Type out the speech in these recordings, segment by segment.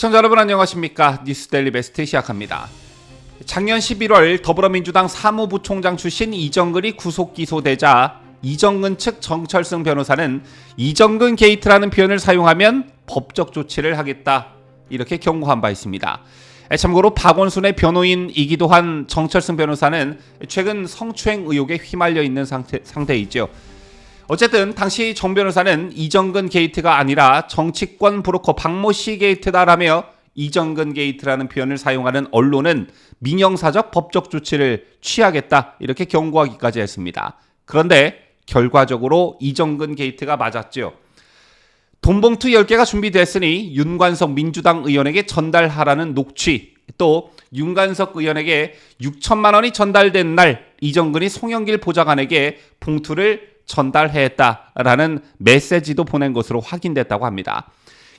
시청자 여러분 안녕하십니까? 뉴스데일리 베스트 시작합니다. 작년 11월 더불어민주당 사무부총장 출신 이정근이 구속 기소되자 이정근 측 정철승 변호사는 이정근 게이트라는 표현을 사용하면 법적 조치를 하겠다 이렇게 경고한 바 있습니다. 참고로 박원순의 변호인이기도 한 정철승 변호사는 최근 성추행 의혹에 휘말려 있는 상태이죠. 어쨌든 당시 정 변호사는 이정근 게이트가 아니라 정치권 브로커 박모 씨 게이트다라며 이정근 게이트라는 표현을 사용하는 언론은 민형사적 법적 조치를 취하겠다 이렇게 경고하기까지 했습니다. 그런데 결과적으로 이정근 게이트가 맞았죠. 돈봉투 10개가 준비됐으니 윤관석 민주당 의원에게 전달하라는 녹취, 또 윤관석 의원에게 6천만 원이 전달된 날 이정근이 송영길 보좌관에게 봉투를 전달했다라는 메시지도 보낸 것으로 확인됐다고 합니다.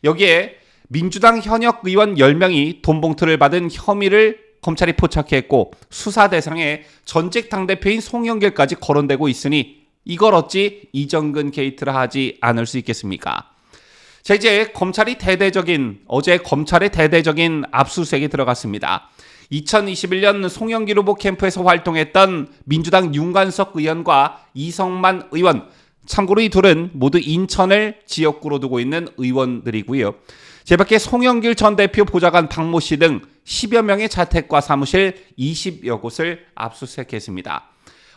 여기에 민주당 현역 의원 10명이 돈봉투를 받은 혐의를 검찰이 포착했고 수사 대상에 전직 당대표인 송영길까지 거론되고 있으니 이걸 어찌 이정근 게이트라 하지 않을 수 있겠습니까? 자, 이제 어제 검찰의 대대적인 압수수색이 들어갔습니다. 2021년 송영길 후보 캠프에서 활동했던 민주당 윤관석 의원과 이성만 의원, 참고로 이 둘은 모두 인천을 지역구로 두고 있는 의원들이고요. 제밖에 송영길 전 대표 보좌관 박모 씨 등 10여 명의 자택과 사무실 20여 곳을 압수수색했습니다.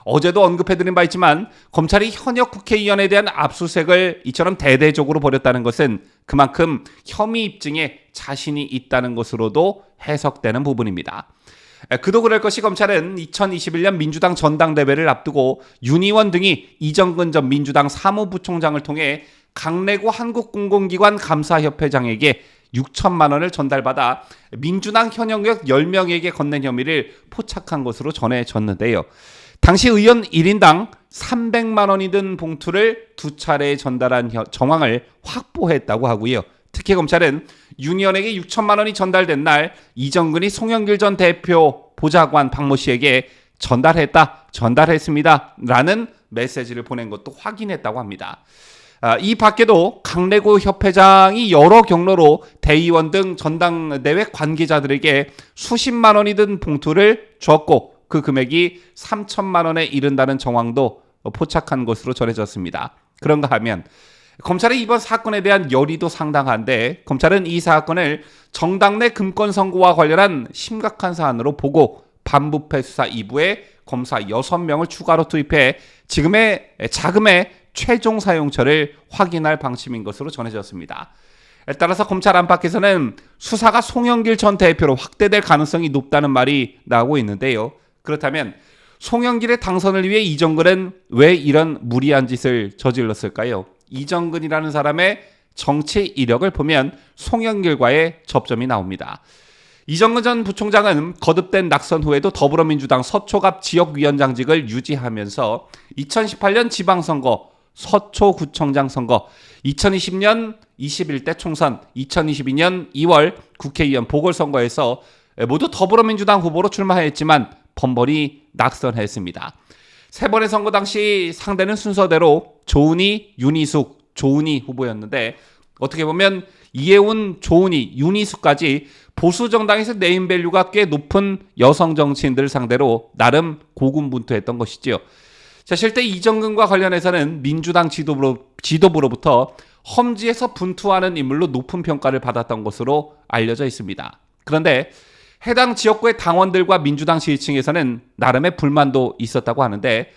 어제도 언급해드린 바 있지만 검찰이 현역 국회의원에 대한 압수수색을 이처럼 대대적으로 벌였다는 것은 그만큼 혐의 입증에 자신이 있다는 것으로도 해석되는 부분입니다. 그도 그럴 것이 검찰은 2021년 민주당 전당대회를 앞두고 윤 의원 등이 이정근 전 민주당 사무부총장을 통해 강래구 한국공공기관 감사협회장에게 6천만 원을 전달받아 민주당 현역 10명에게 건넨 혐의를 포착한 것으로 전해졌는데요. 당시 의원 1인당 300만 원이 든 봉투를 두 차례 전달한 정황을 확보했다고 하고요. 특히 검찰은 윤 의원에게 6천만 원이 전달된 날 이정근이 송영길 전 대표 보좌관 박모 씨에게 전달했습니다 라는 메시지를 보낸 것도 확인했다고 합니다. 이 밖에도 강래구 협회장이 여러 경로로 대의원 등 전당대회 관계자들에게 수십만 원이 든 봉투를 줬고 그 금액이 3천만 원에 이른다는 정황도 포착한 것으로 전해졌습니다. 그런가 하면 검찰의 이번 사건에 대한 열의도 상당한데 검찰은 이 사건을 정당 내 금권 선거와 관련한 심각한 사안으로 보고 반부패 수사 2부에 검사 6명을 추가로 투입해 지금의 자금의 최종 사용처를 확인할 방침인 것으로 전해졌습니다. 따라서 검찰 안팎에서는 수사가 송영길 전 대표로 확대될 가능성이 높다는 말이 나오고 있는데요. 그렇다면 송영길의 당선을 위해 이정근은 왜 이런 무리한 짓을 저질렀을까요? 이정근이라는 사람의 정치 이력을 보면 송영길과의 접점이 나옵니다. 이정근 전 부총장은 거듭된 낙선 후에도 더불어민주당 서초갑 지역위원장직을 유지하면서 2018년 지방선거, 서초구청장 선거, 2020년 21대 총선, 2022년 2월 국회의원 보궐선거에서 모두 더불어민주당 후보로 출마했지만 번번이 낙선했습니다. 세 번의 선거 당시 상대는 순서대로 조은희, 윤희숙, 조은희 후보였는데 어떻게 보면 이해운, 조은희, 윤희숙까지 보수 정당에서 네임밸류가 꽤 높은 여성 정치인들을 상대로 나름 고군분투했던 것이지요. 자, 실제 이정근과 관련해서는 민주당 지도부로부터 험지에서 분투하는 인물로 높은 평가를 받았던 것으로 알려져 있습니다. 그런데 해당 지역구의 당원들과 민주당 지지층에서는 나름의 불만도 있었다고 하는데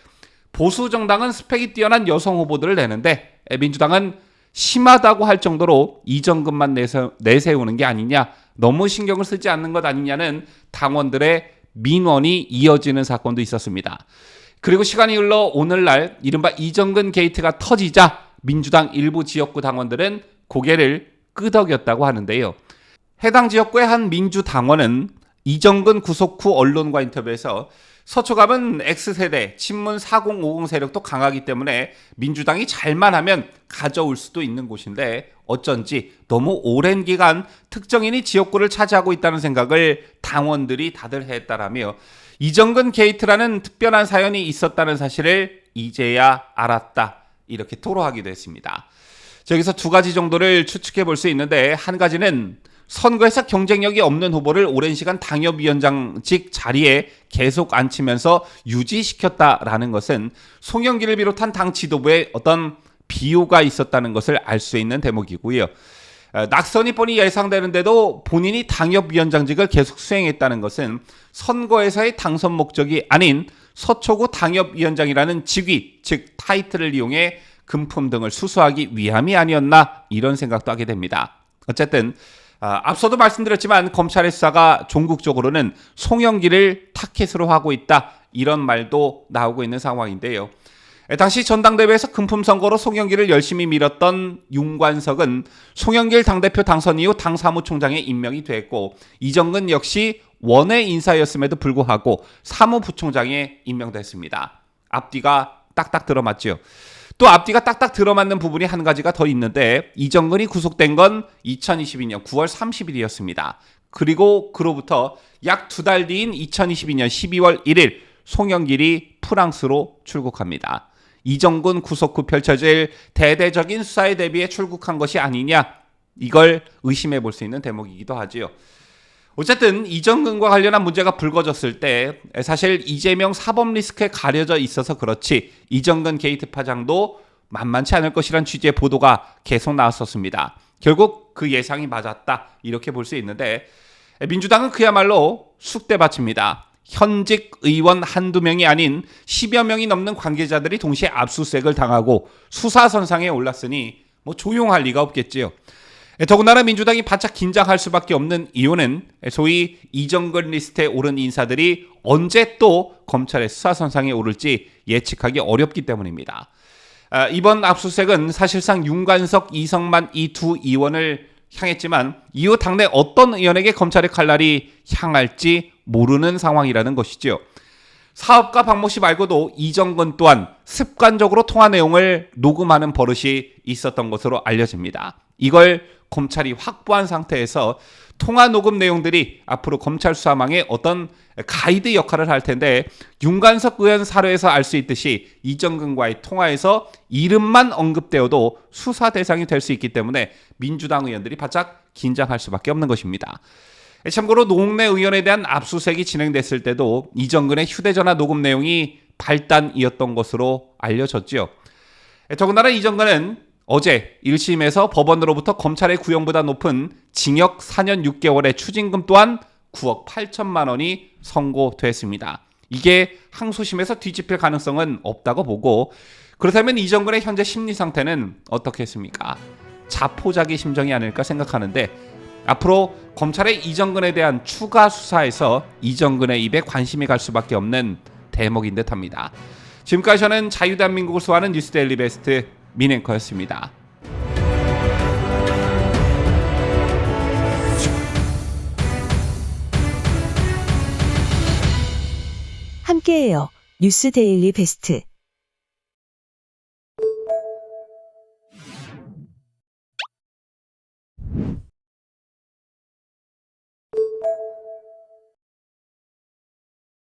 보수 정당은 스펙이 뛰어난 여성 후보들을 내는데 민주당은 심하다고 할 정도로 이정근만 내세우는 게 아니냐, 너무 신경을 쓰지 않는 것 아니냐는 당원들의 민원이 이어지는 사건도 있었습니다. 그리고 시간이 흘러 오늘날 이른바 이정근 게이트가 터지자 민주당 일부 지역구 당원들은 고개를 끄덕였다고 하는데요. 해당 지역구의 한 민주당원은 이정근 구속 후 언론과 인터뷰에서 서초갑은 X세대, 친문 4050 세력도 강하기 때문에 민주당이 잘만 하면 가져올 수도 있는 곳인데 어쩐지 너무 오랜 기간 특정인이 지역구를 차지하고 있다는 생각을 당원들이 다들 했다라며 이정근 게이트라는 특별한 사연이 있었다는 사실을 이제야 알았다 이렇게 토로하기도 했습니다. 여기서 두 가지 정도를 추측해 볼 수 있는데 한 가지는 선거에서 경쟁력이 없는 후보를 오랜 시간 당협위원장직 자리에 계속 앉히면서 유지시켰다라는 것은 송영길을 비롯한 당 지도부의 어떤 비호가 있었다는 것을 알 수 있는 대목이고요. 낙선이 뻔히 예상되는데도 본인이 당협위원장직을 계속 수행했다는 것은 선거에서의 당선 목적이 아닌 서초구 당협위원장이라는 직위, 즉 타이틀을 이용해 금품 등을 수수하기 위함이 아니었나 이런 생각도 하게 됩니다. 어쨌든 앞서도 말씀드렸지만 검찰의 수사가 종국적으로는 송영길을 타켓으로 하고 있다 이런 말도 나오고 있는 상황인데요. 당시 전당대회에서 금품 선거로 송영길을 열심히 밀었던 윤관석은 송영길 당대표 당선 이후 당 사무총장에 임명이 됐고 이정근 역시 원외 인사였음에도 불구하고 사무부총장에 임명됐습니다. 앞뒤가 딱딱 들어맞죠. 또 앞뒤가 딱딱 들어맞는 부분이 한 가지가 더 있는데 이정근이 구속된 건 2022년 9월 30일이었습니다. 그리고 그로부터 약 2달 뒤인 2022년 12월 1일 송영길이 프랑스로 출국합니다. 이정근 구속 후 펼쳐질 대대적인 수사에 대비해 출국한 것이 아니냐 이걸 의심해 볼 수 있는 대목이기도 하지요. 어쨌든 이정근과 관련한 문제가 불거졌을 때 사실 이재명 사법 리스크에 가려져 있어서 그렇지 이정근 게이트 파장도 만만치 않을 것이란 취지의 보도가 계속 나왔었습니다. 결국 그 예상이 맞았다 이렇게 볼 수 있는데 민주당은 그야말로 쑥대밭입니다. 현직 의원 한두 명이 아닌 10여 명이 넘는 관계자들이 동시에 압수수색을 당하고 수사선상에 올랐으니 조용할 리가 없겠지요. 더군다나 민주당이 바짝 긴장할 수밖에 없는 이유는 소위 이정근 리스트에 오른 인사들이 언제 또 검찰의 수사선상에 오를지 예측하기 어렵기 때문입니다. 이번 압수수색은 사실상 윤관석, 이성만 이 두 의원을 향했지만 이후 당내 어떤 의원에게 검찰의 칼날이 향할지 모르는 상황이라는 것이죠. 사업가 박모 씨 말고도 이정근 또한 습관적으로 통화 내용을 녹음하는 버릇이 있었던 것으로 알려집니다. 이걸 검찰이 확보한 상태에서 통화 녹음 내용들이 앞으로 검찰 수사망에 어떤 가이드 역할을 할 텐데 윤관석 의원 사례에서 알 수 있듯이 이정근과의 통화에서 이름만 언급되어도 수사 대상이 될 수 있기 때문에 민주당 의원들이 바짝 긴장할 수밖에 없는 것입니다. 참고로 노웅래 의원에 대한 압수수색이 진행됐을 때도 이정근의 휴대전화 녹음 내용이 발단이었던 것으로 알려졌죠. 더군다나 이정근은 어제 1심에서 법원으로부터 검찰의 구형보다 높은 징역 4년 6개월의 추징금 또한 9억 8천만 원이 선고됐습니다. 이게 항소심에서 뒤집힐 가능성은 없다고 보고 그렇다면 이정근의 현재 심리 상태는 어떻겠습니까? 자포자기 심정이 아닐까 생각하는데 앞으로 검찰의 이정근에 대한 추가 수사에서 이정근의 입에 관심이 갈 수밖에 없는 대목인 듯합니다. 지금까지 저는 자유대한민국을 수호하는 뉴스데일리 베스트 민앵커였습니다. 함께해요. 뉴스데일리 베스트.